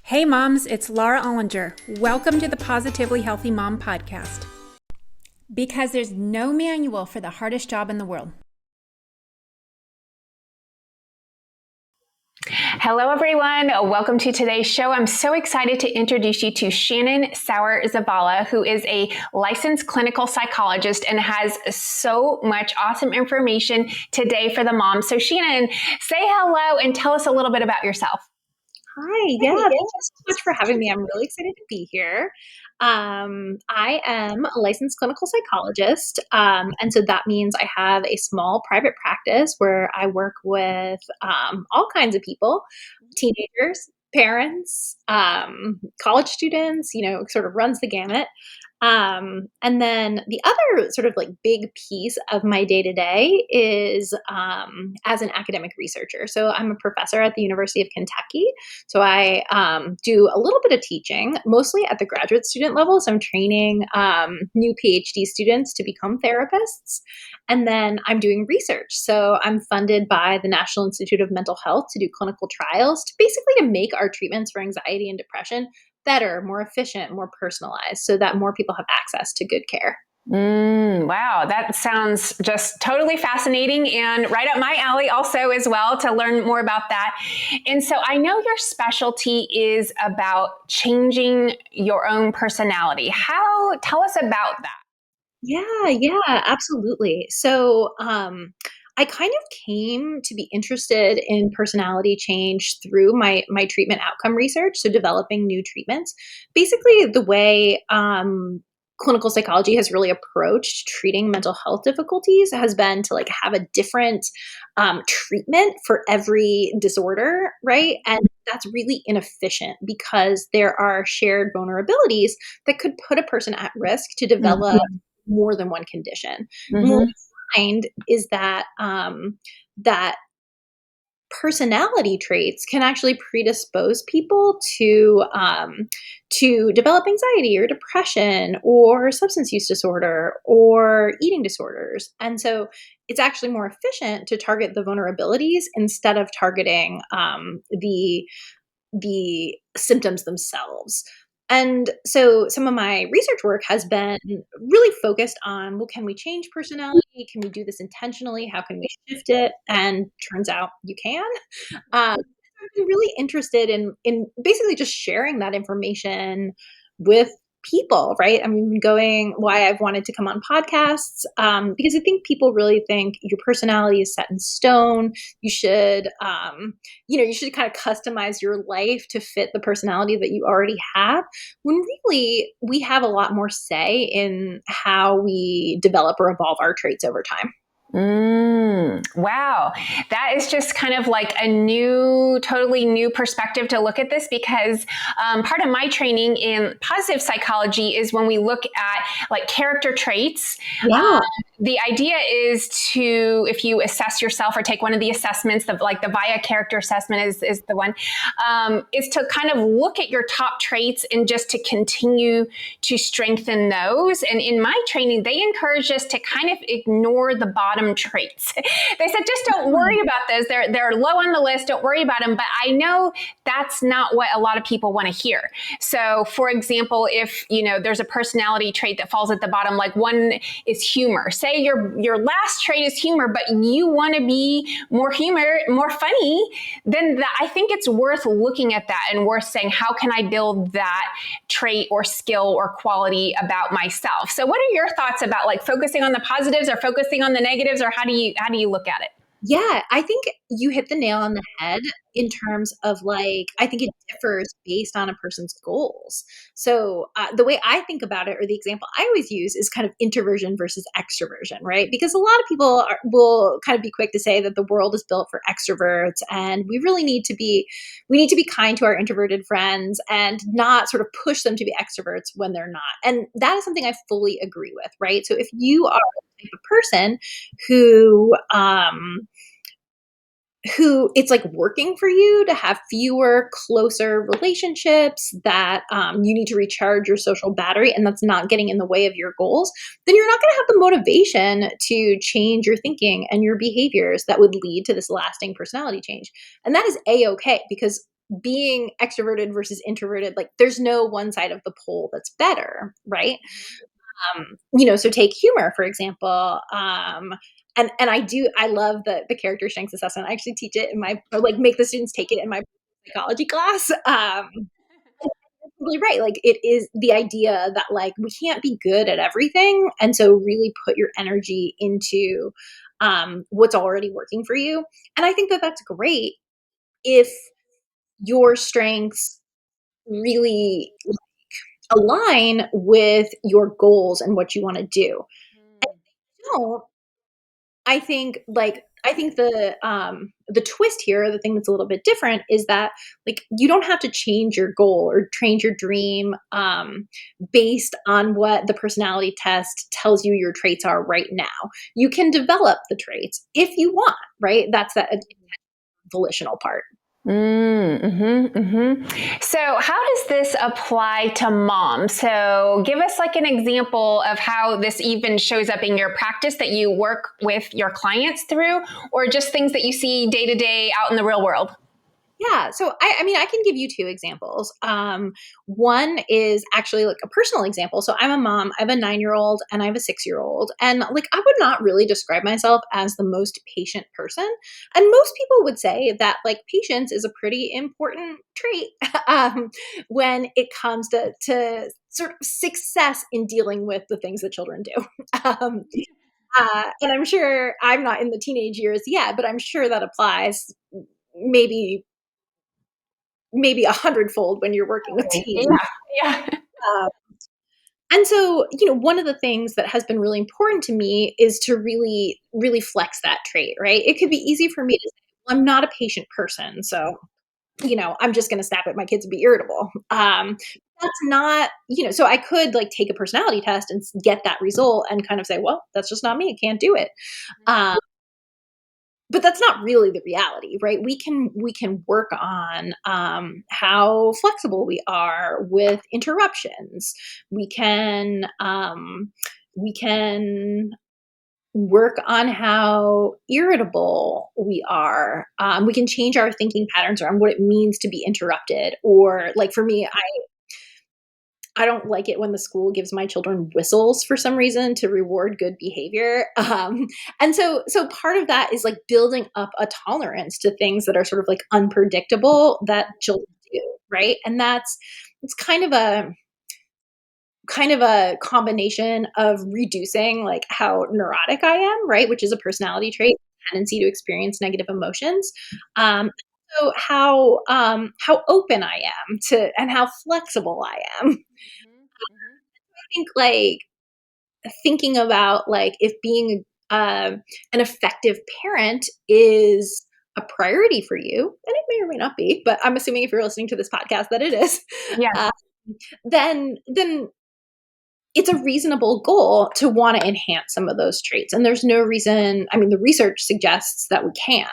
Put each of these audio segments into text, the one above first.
Hey moms, it's Laura Ollinger. Welcome to the Positively Healthy Mom podcast. Because there's no manual for the hardest job in the world. Hello, everyone. Welcome to today's show. I'm so excited to introduce you to Shannon Sauer-Zavala, who is a licensed clinical psychologist and has so much awesome information today for the mom. So Shannon, say hello and tell us a little bit about yourself. Hi, yeah, thank you so much for having me. I'm really excited to be here. I am a licensed clinical psychologist, and so that means I have a small private practice where I work with all kinds of people, teenagers, parents, college students, sort of runs the gamut. And then the other sort of like big piece of my day to day is as an academic researcher. So I'm a professor at the University of Kentucky. So I do a little bit of teaching, mostly at the graduate student level. So I'm training new PhD students to become therapists. And then I'm doing research. So I'm funded by the National Institute of Mental Health to do clinical trials to basically to make our treatments for anxiety and depression better, more efficient, more personalized, so that more people have access to good care. Wow, that sounds just totally fascinating and right up my alley also as well to learn more about that. And so I know your specialty is about changing your own personality. Tell us about that. Yeah, absolutely. So, I kind of came to be interested in personality change through my treatment outcome research, so developing new treatments. Basically, the way clinical psychology has really approached treating mental health difficulties has been to like have a different treatment for every disorder, right? And that's really inefficient because there are shared vulnerabilities that could put a person at risk to develop more than one condition. And what we find is that that personality traits can actually predispose people to develop anxiety or depression or substance use disorder or eating disorders. And so it's actually more efficient to target the vulnerabilities instead of targeting the symptoms themselves. And so some of my research work has been really focused on, well, can we change personality? Can we do this intentionally? How can we shift it? And turns out you can. I've been really interested in basically just sharing that information with people, right? I mean, going why I've wanted to come on podcasts, because I think people really think your personality is set in stone. You should, you should kind of customize your life to fit the personality that you already have. When really we have a lot more say in how we develop or evolve our traits over time. Wow. That is just kind of like a totally new perspective to look at this because part of my training in positive psychology is when we look at like character traits. Yeah. The idea is to, if you assess yourself or take one of the assessments, the VIA character assessment is the one, is to kind of look at your top traits and just to continue to strengthen those. And in my training, they encourage us to kind of ignore the bottom traits. They said, just don't worry about those. They're low on the list. Don't worry about them. But I know that's not what a lot of people want to hear. So for example, if, there's a personality trait that falls at the bottom, like one is humor. Say your last trait is humor, but you want to be more funny, then I think it's worth looking at that and worth saying, how can I build that trait or skill or quality about myself? So what are your thoughts about like focusing on the positives or focusing on the negatives, or how do you look at it? Yeah, I think you hit the nail on the head in terms of like, I think it differs based on a person's goals. So the way I think about it, or the example I always use, is kind of introversion versus extroversion, right? Because a lot of people will kind of be quick to say that the world is built for extroverts, and we need to be kind to our introverted friends and not sort of push them to be extroverts when they're not. And that is something I fully agree with, right? So if you are the type of person who it's like working for you to have fewer, closer relationships, that you need to recharge your social battery, and that's not getting in the way of your goals, then you're not going to have the motivation to change your thinking and your behaviors that would lead to this lasting personality change. And that is A-okay, because being extroverted versus introverted, like there's no one side of the pole that's better, right? So take humor, for example. And I love the character strengths assessment. I actually teach it or like make the students take it in my psychology class. Really right. Like it is the idea that like we can't be good at everything. And so really put your energy into what's already working for you. And I think that that's great if your strengths really align with your goals and what you want to do. No, I think the twist here, the thing that's a little bit different is that like you don't have to change your goal or change your dream based on what the personality test tells you your traits are right now. You can develop the traits if you want, right? That's that volitional part. So how does this apply to moms? So give us like an example of how this even shows up in your practice that you work with your clients through, or just things that you see day to day out in the real world. Yeah. So I mean, I can give you two examples. One is actually like a personal example. So I'm a mom. I have a 9-year-old and I have a 6-year-old. And like, I would not really describe myself as the most patient person. And most people would say that like patience is a pretty important trait when it comes to sort of success in dealing with the things that children do. um, and I'm sure I'm not in the teenage years yet, but I'm sure that applies maybe 100-fold when you're working with teens. Yeah. Uh, and so, one of the things that has been really important to me is to really, really flex that trait, right? It could be easy for me to say, well, I'm not a patient person. So, I'm just going to snap at my kids and be irritable. That's not, so I could like take a personality test and get that result and kind of say, well, that's just not me. I can't do it. Um, but that's not really the reality, right? We can work on how flexible we are with interruptions. We can work on how irritable we are. We can change our thinking patterns around what it means to be interrupted. Or like for me, I don't like it when the school gives my children whistles for some reason to reward good behavior. And so part of that is like building up a tolerance to things that are sort of like unpredictable that children do, right? And it's kind of a combination of reducing like how neurotic I am, right? Which is a personality trait, tendency to experience negative emotions. So how open I am to and how flexible I am. I think like thinking about like if being an effective parent is a priority for you, and it may or may not be, but I'm assuming if you're listening to this podcast that it is, Yeah. uh, then it's a reasonable goal to want to enhance some of those traits. And there's no reason. I mean, the research suggests that we can.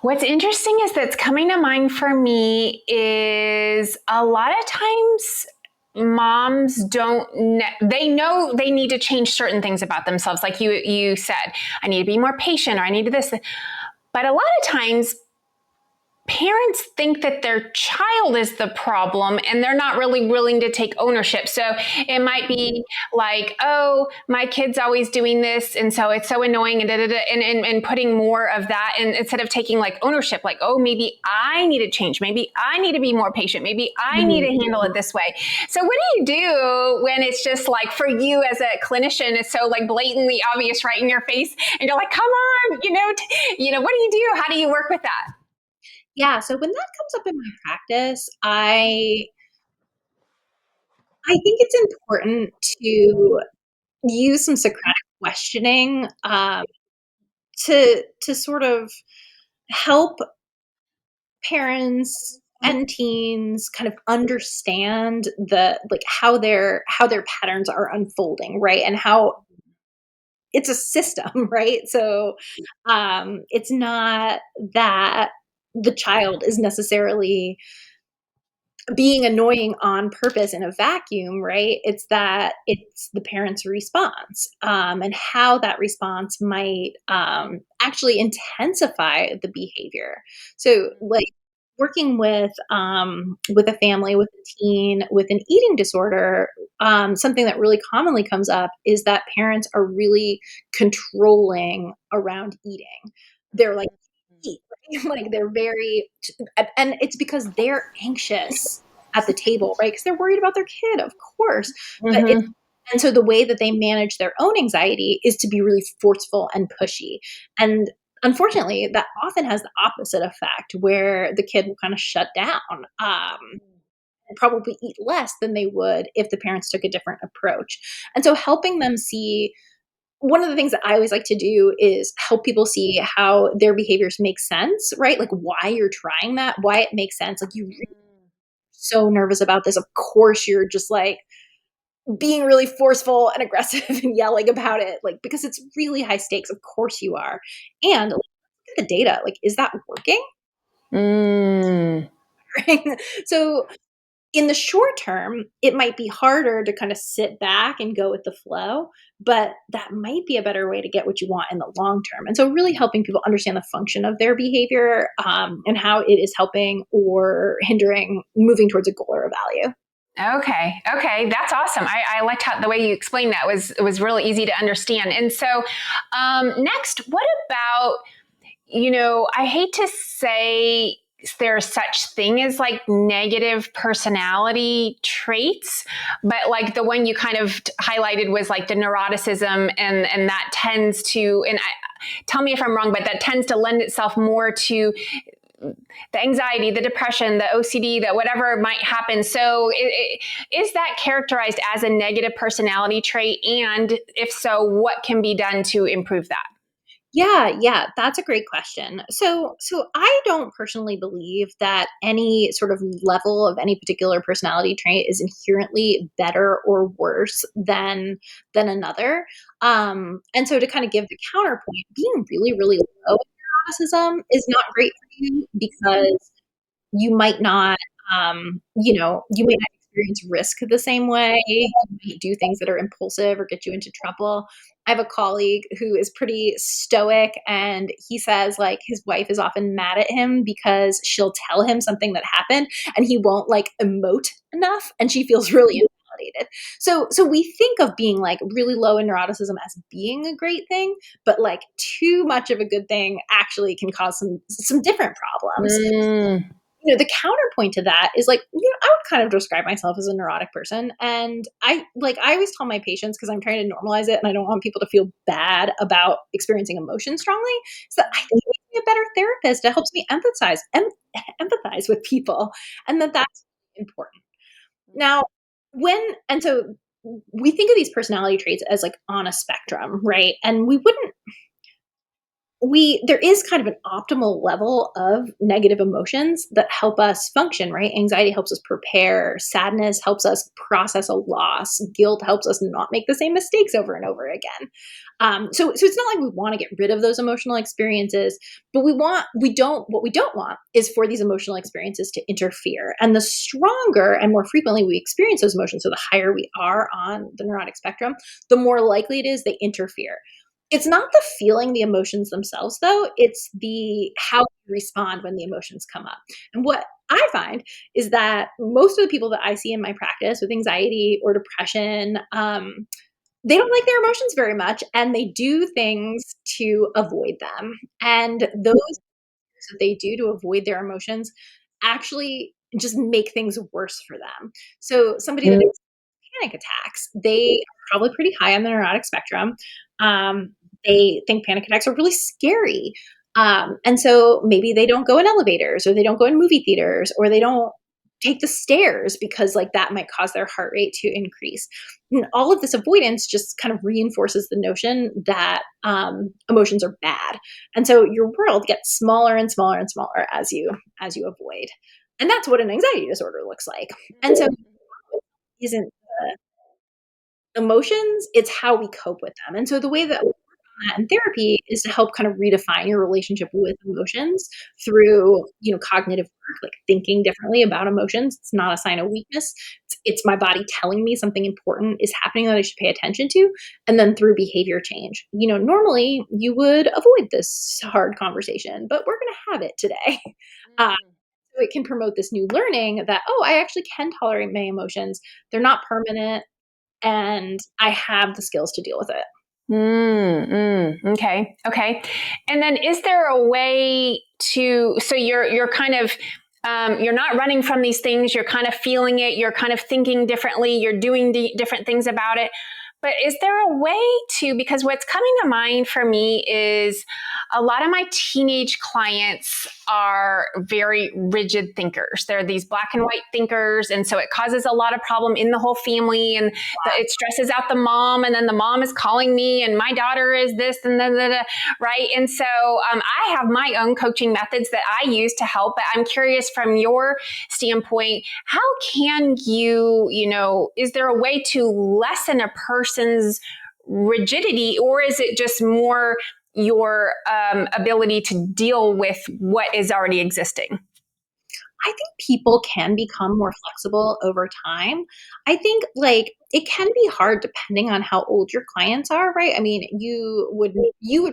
What's interesting is that's coming to mind for me is a lot of times moms they know they need to change certain things about themselves. Like you said, I need to be more patient or I need to this. But a lot of times parents think that their child is the problem and they're not really willing to take ownership. So it might be like, oh, my kid's always doing this. And so it's so annoying and putting more of that. And instead of taking like ownership, like, oh, maybe I need to change. Maybe I need to be more patient. Maybe I need to handle it this way. So what do you do when it's just like for you as a clinician, it's so like blatantly obvious right in your face and you're like, come on, what do you do? How do you work with that? Yeah. So when that comes up in my practice, I think it's important to use some Socratic questioning to sort of help parents and teens kind of understand the like how their patterns are unfolding, right? And how it's a system, right? So it's not that the child is necessarily being annoying on purpose in a vacuum, right? It's that it's the parent's response and how that response might actually intensify the behavior. So like working with a family, with a teen, with an eating disorder, something that really commonly comes up is that parents are really controlling around eating. They're like, eat, right? Like they're very, and it's because they're anxious at the table, right? Because they're worried about their kid, of course. But it's, Mm-hmm. and so the way that they manage their own anxiety is to be really forceful and pushy. And unfortunately, that often has the opposite effect where the kid will kind of shut down, and probably eat less than they would if the parents took a different approach. And so helping them see, one of the things that I always like to do is help people see how their behaviors make sense, right? Like why you're trying that, why it makes sense. Like you really so nervous about this. Of course, you're just like being really forceful and aggressive and yelling about it, like because it's really high stakes. Of course you are. And look at the data. Like, is that working? Mm. Right? So in the short term, it might be harder to kind of sit back and go with the flow, but that might be a better way to get what you want in the long term. And so, really helping people understand the function of their behavior, and how it is helping or hindering moving towards a goal or a value. Okay. Okay. That's awesome. I liked how the way you explained that was really easy to understand. And so, next, what about, I hate to say there's such thing as like negative personality traits, but like the one you kind of highlighted was like the neuroticism, and that tends to, tell me if I'm wrong, but that tends to lend itself more to the anxiety, the depression, the OCD, that whatever might happen. So is that characterized as a negative personality trait? And if so, what can be done to improve that? Yeah, that's a great question. So I don't personally believe that any sort of level of any particular personality trait is inherently better or worse than another. And so to kind of give the counterpoint, being really, really low in neuroticism is not great for you because you might not, you might not experience risk the same way. You might do things that are impulsive or get you into trouble. I have a colleague who is pretty stoic, and he says like his wife is often mad at him because she'll tell him something that happened and he won't like emote enough, and she feels really invalidated. So we think of being like really low in neuroticism as being a great thing, but like too much of a good thing actually can cause some different problems. Mm. The counterpoint to that is like, I would kind of describe myself as a neurotic person. And I always tell my patients, because I'm trying to normalize it and I don't want people to feel bad about experiencing emotion strongly, so I think it makes me a better therapist. It helps me empathize with people. And that's important. Now, and so we think of these personality traits as like on a spectrum, right? And there is kind of an optimal level of negative emotions that help us function, right? Anxiety helps us prepare, sadness helps us process a loss, guilt helps us not make the same mistakes over and over again. So it's not like we want to get rid of those emotional experiences, but what we don't want is for these emotional experiences to interfere. And the stronger and more frequently we experience those emotions, so the higher we are on the neurotic spectrum, the more likely it is they interfere. It's not the feeling the emotions themselves, though. It's the how we respond when the emotions come up. And what I find is that most of the people that I see in my practice with anxiety or depression, they don't like their emotions very much, and they do things to avoid them. And those that they do to avoid their emotions actually just make things worse for them. So somebody that panic attacks. They are probably pretty high on the neurotic spectrum. Um, they think panic attacks are really scary. And so maybe they don't go in elevators, or they don't go in movie theaters, or they don't take the stairs because like that might cause their heart rate to increase. And all of this avoidance just kind of reinforces the notion that emotions are bad. And so your world gets smaller and smaller and smaller as you avoid. And that's what an anxiety disorder looks like. And so isn't emotions, it's how we cope with them. And so the way that that in therapy is to help kind of redefine your relationship with emotions through, cognitive work, like thinking differently about emotions. It's not a sign of weakness. It's my body telling me something important is happening that I should pay attention to. And then through behavior change. Normally you would avoid this hard conversation, but we're going to have it today. Uh, so it can promote this new learning that, oh, I actually can tolerate my emotions. They're not permanent and I have the skills to deal with it. Okay. And then is there a way so you're kind of, you're not running from these things. You're kind of feeling it. You're kind of thinking differently. You're doing different things about it. But is there a way because what's coming to mind for me is a lot of my teenage clients are very rigid thinkers. They're these black and white thinkers. And so it causes a lot of problem in the whole family. And it stresses out the mom. And then the mom is calling me and my daughter is this and right. And so I have my own coaching methods that I use to help. But I'm curious from your standpoint, how can is there a way to lessen a person's rigidity, or is it just more your ability to deal with what is already existing? I think people can become more flexible over time. I think it can be hard depending on how old your clients are, right? I mean, you would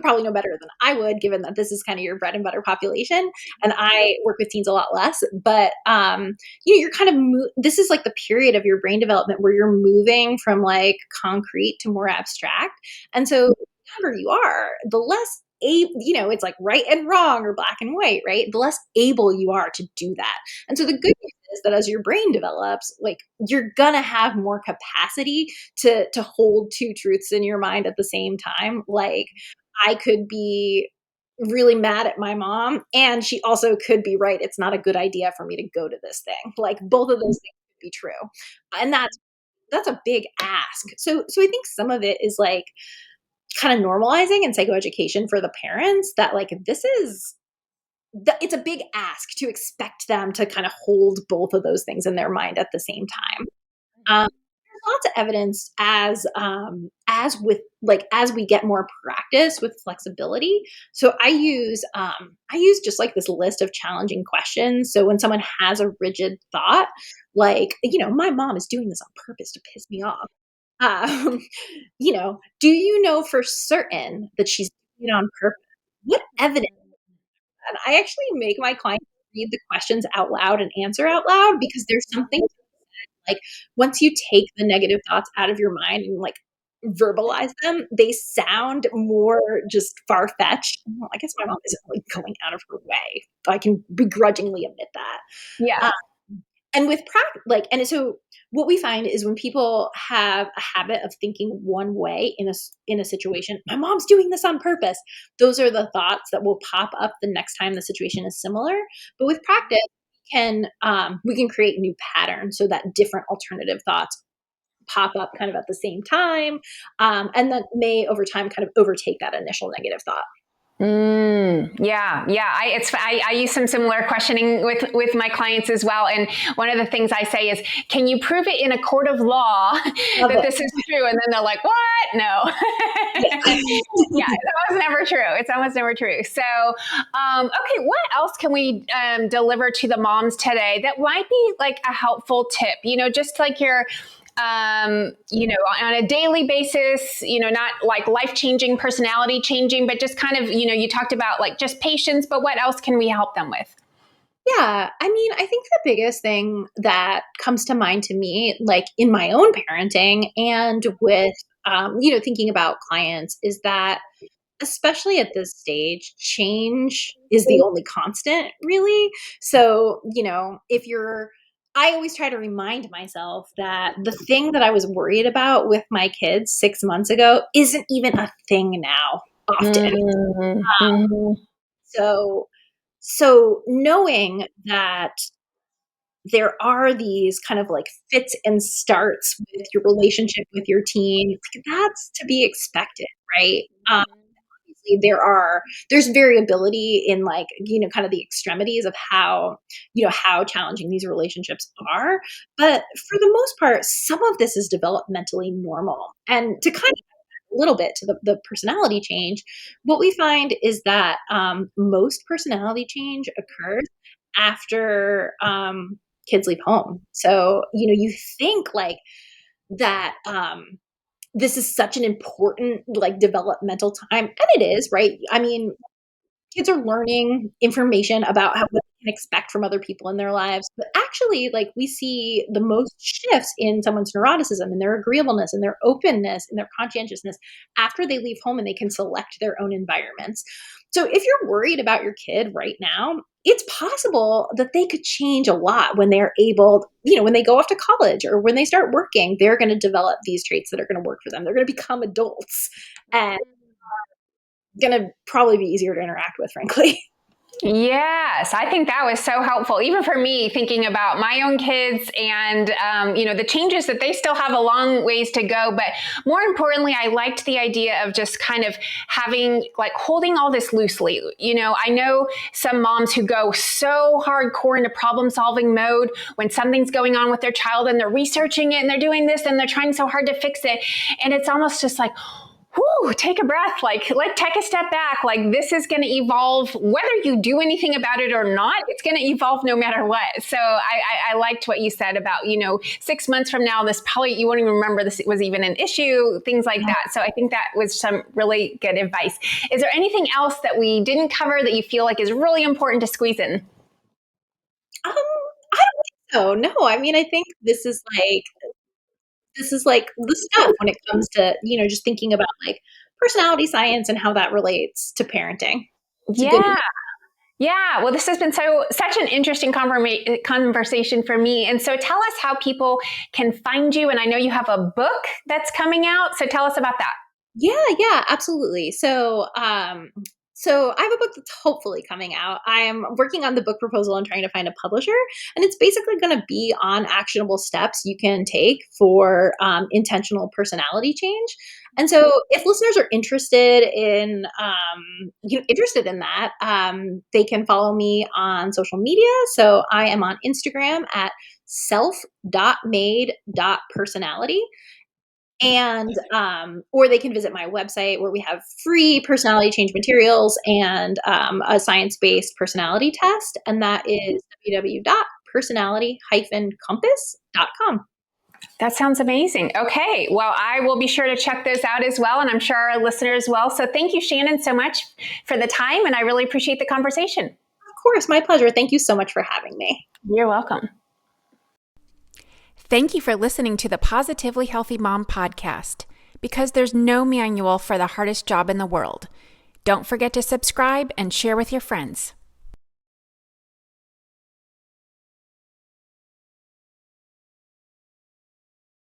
probably know better than I would, given that this is kind of your bread and butter population, and I work with teens a lot less. But you're kind of this is like the period of your brain development where you're moving from like concrete to more abstract, and so the younger you are, the less it's like right and wrong or black and white, right? The less able you are to do that. And so the good news is that as your brain develops, like you're gonna have more capacity to hold two truths in your mind at the same time. Like I could be really mad at my mom and she also could be right. It's not a good idea for me to go to this thing. Like both of those things could be true. And that's a big ask. So I think some of it is like kind of normalizing in psychoeducation for the parents that like it's a big ask to expect them to kind of hold both of those things in their mind at the same time. There's lots of evidence as we get more practice with flexibility. So I use just like this list of challenging questions. So when someone has a rigid thought, like my mom is doing this on purpose to piss me off. Um, do you know for certain that she's doing it on purpose? What evidence? And I actually make my clients read the questions out loud and answer out loud because there's something like once you take the negative thoughts out of your mind and like verbalize them, they sound more just far fetched. Well, I guess my mom isn't really going out of her way. I can begrudgingly admit that. Yeah. And with practice, and so what we find is when people have a habit of thinking one way in a situation, my mom's doing this on purpose. Those are the thoughts that will pop up the next time the situation is similar. But with practice, we can create new patterns so that different alternative thoughts pop up kind of at the same time, and that may over time kind of overtake that initial negative thought. Yeah. I use some similar questioning with my clients as well. And one of the things I say is, can you prove it in a court of law that this is true? And then they're like, what? No. Yeah, it's almost never true. So, okay, what else can we deliver to the moms today that might be like a helpful tip? Just like your on a daily basis, not like life-changing, personality changing, but just kind of, you talked about like just patience, but what else can we help them with? Yeah, I mean, I think the biggest thing that comes to mind to me, like in my own parenting and with, thinking about clients is that especially at this stage, change is the only constant, really. So, I always try to remind myself that the thing that I was worried about with my kids 6 months ago isn't even a thing now, often. So, knowing that there are these kind of like fits and starts with your relationship with your teen, like that's to be expected, right? Obviously there's variability in like, kind of the extremities of how challenging these relationships are. But for the most part, some of this is developmentally normal. And to kind of little bit to the personality change, what we find is that most personality change occurs after kids leave home. So, you think like that this is such an important like developmental time, and it is, right? I mean, kids are learning information about what they can expect from other people in their lives. But actually, like we see the most shifts in someone's neuroticism and their agreeableness and their openness and their conscientiousness after they leave home and they can select their own environments. So if you're worried about your kid right now, it's possible that they could change a lot when they're able, when they go off to college or when they start working, they're going to develop these traits that are going to work for them. They're going to become adults and going to probably be easier to interact with, frankly. Yes, I think that was so helpful, even for me, thinking about my own kids and, the changes that they still have a long ways to go. But more importantly, I liked the idea of just kind of having, like, holding all this loosely. I know some moms who go so hardcore into problem solving mode when something's going on with their child and they're researching it and they're doing this and they're trying so hard to fix it. And it's almost just like, whew, take a breath, take a step back. Like, this is going to evolve, whether you do anything about it or not, it's going to evolve no matter what. So I liked what you said about, 6 months from now, this probably, you won't even remember this was even an issue, things like that. So I think that was some really good advice. Is there anything else that we didn't cover that you feel like is really important to squeeze in? I don't think so. No, I mean, I think this is like the stuff when it comes to, just thinking about like personality science and how that relates to parenting. It's a good. Yeah. Well, this has been such an interesting conversation for me. And so tell us how people can find you. And I know you have a book that's coming out. So tell us about that. Yeah, absolutely. So I have a book that's hopefully coming out. I am working on the book proposal and trying to find a publisher, and it's basically going to be on actionable steps you can take for intentional personality change. And so, if listeners are interested in that, they can follow me on social media. So I am on Instagram at self.made.personality. And or they can visit my website where we have free personality change materials and a science-based personality test, and that is www.personality-compass.com. That sounds amazing. Okay. Well, I will be sure to check those out as well, and I'm sure our listeners will. So thank you, Shannon, so much for the time, and I really appreciate the conversation. Of course, my pleasure. Thank you so much for having me. You're welcome. Thank you for listening to the Positively Healthy Mom podcast, because there's no manual for the hardest job in the world. Don't forget to subscribe and share with your friends.